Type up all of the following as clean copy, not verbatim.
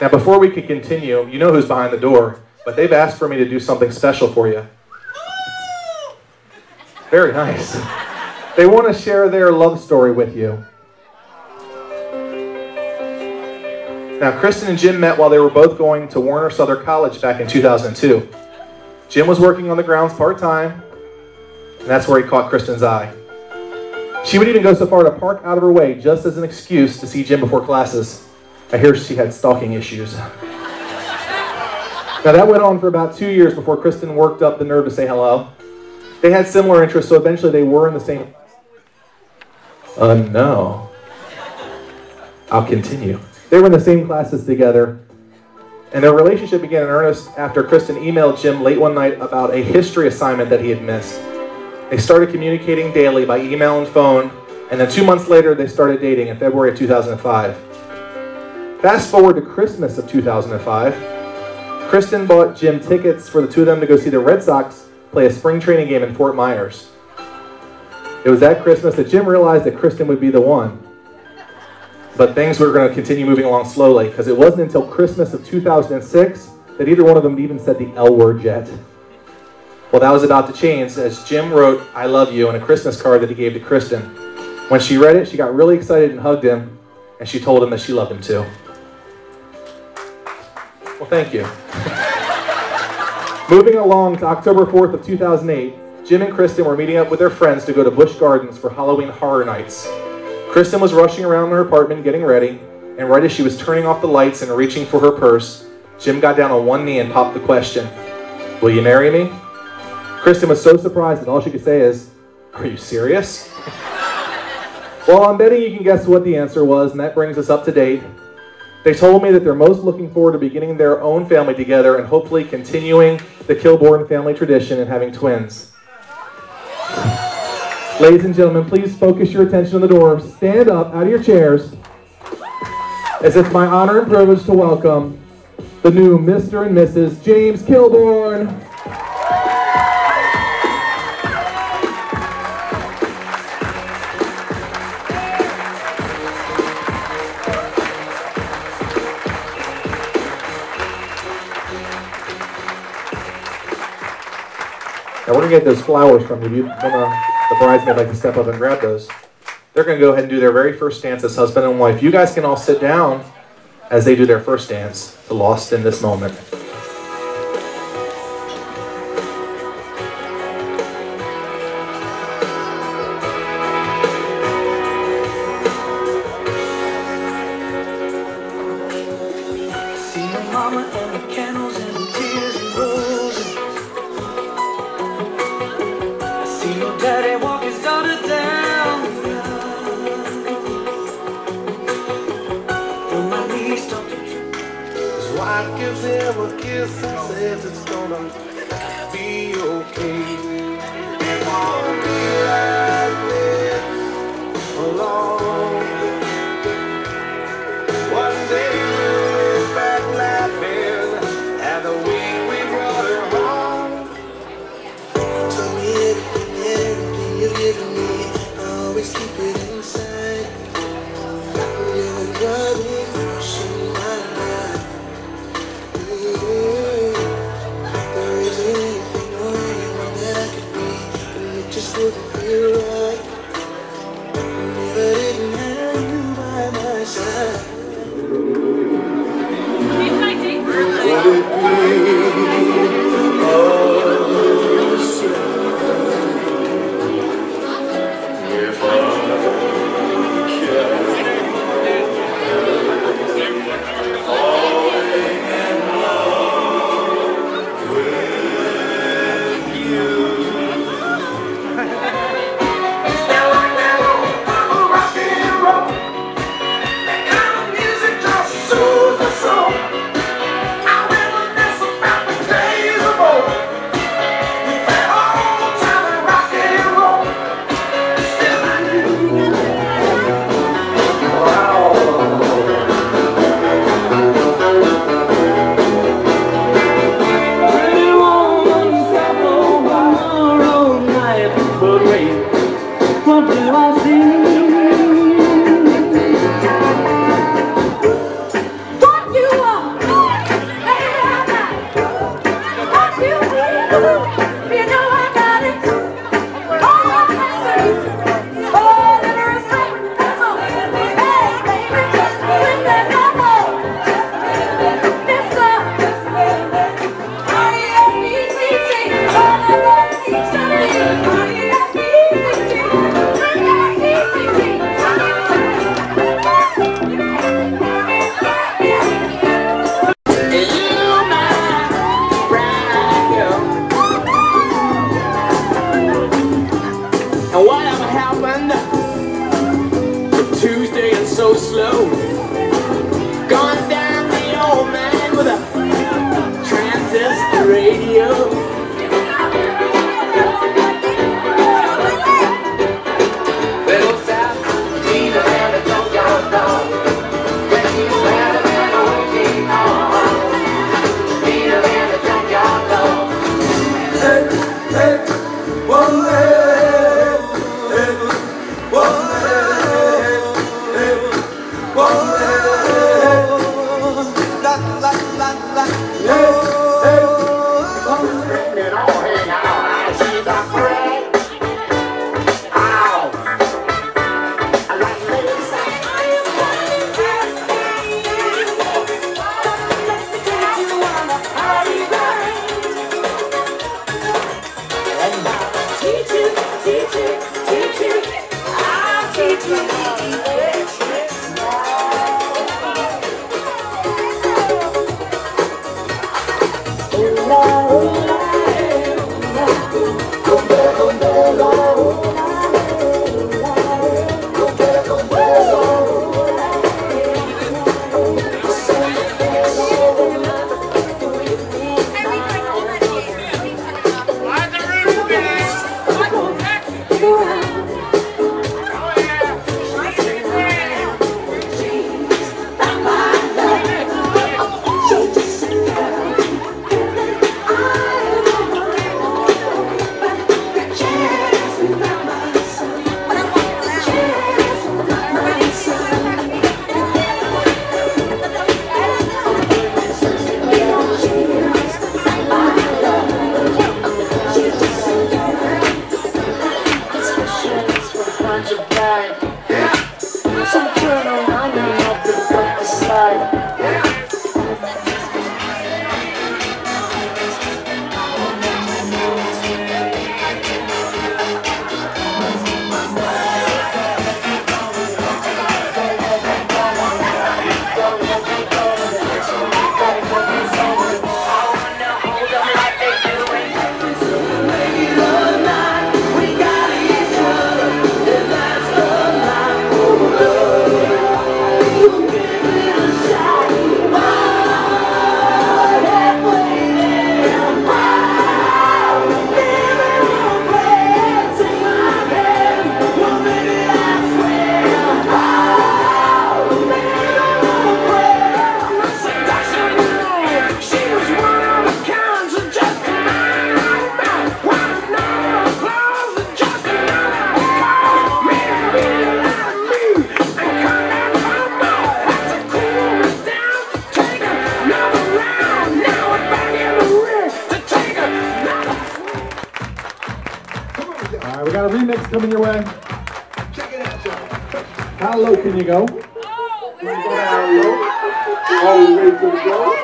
Now, before we could continue, you know who's behind the door, but they've asked for me to do something special for you. Very nice. They want to share their love story with you. Now, Kristen and Jim met while they were both going to Warner Southern College back in 2002. Jim was working on the grounds part-time, and that's where he caught Kristen's eye. She would even go so far to park out of her way just as an excuse to see Jim before classes. I hear she had stalking issues. Now, that went on for about 2 years before Kristen worked up the nerve to say hello. They had similar interests, so eventually they were in the same... No. I'll continue. They were in the same classes together, and their relationship began in earnest after Kristen emailed Jim late one night about a history assignment that he had missed. They started communicating daily by email and phone, and then 2 months later they started dating in February of 2005. Fast forward to Christmas of 2005. Kristen bought Jim tickets for the two of them to go see the Red Sox play a spring training game in Fort Myers. It was that Christmas that Jim realized that Kristen would be the one. But things were going to continue moving along slowly, because it wasn't until Christmas of 2006 that either one of them even said the L word yet. Well, that was about to change as Jim wrote, "I love you," on a Christmas card that he gave to Kristen. When she read it, she got really excited and hugged him, and she told him that she loved him too. Well, thank you. Moving along to October 4th of 2008, Jim and Kristen were meeting up with their friends to go to Busch Gardens for Halloween Horror Nights. Kristen was rushing around her apartment getting ready, and right as she was turning off the lights and reaching for her purse, Jim got down on one knee and popped the question, "Will you marry me?" Kristen was so surprised that all she could say is, "Are you serious?" Well, I'm betting you can guess what the answer was, and that brings us up to date. They told me that they're most looking forward to beginning their own family together and hopefully continuing the Kilborn family tradition and having twins. Ladies and gentlemen, please focus your attention on the door. Stand up out of your chairs as it's my honor and privilege to welcome the new Mr. and Mrs. James Kilborn. Now we're going to get those flowers from you. The bridesmaid like to step up and grab those. They're going to go ahead and do their very first dance as husband and wife. You guys can all sit down as they do their first dance, the Lost in This Moment. We got a remix coming your way. Check it out, y'all. How low can you go? How low? All the way to the floor.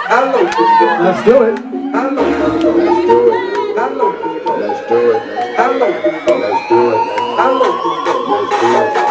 How low can you go? Let's do it. How low can you go? Let's do it. How low can you go? Let's do it. How low can you go? Let's do it. How low can you go? Let's do it.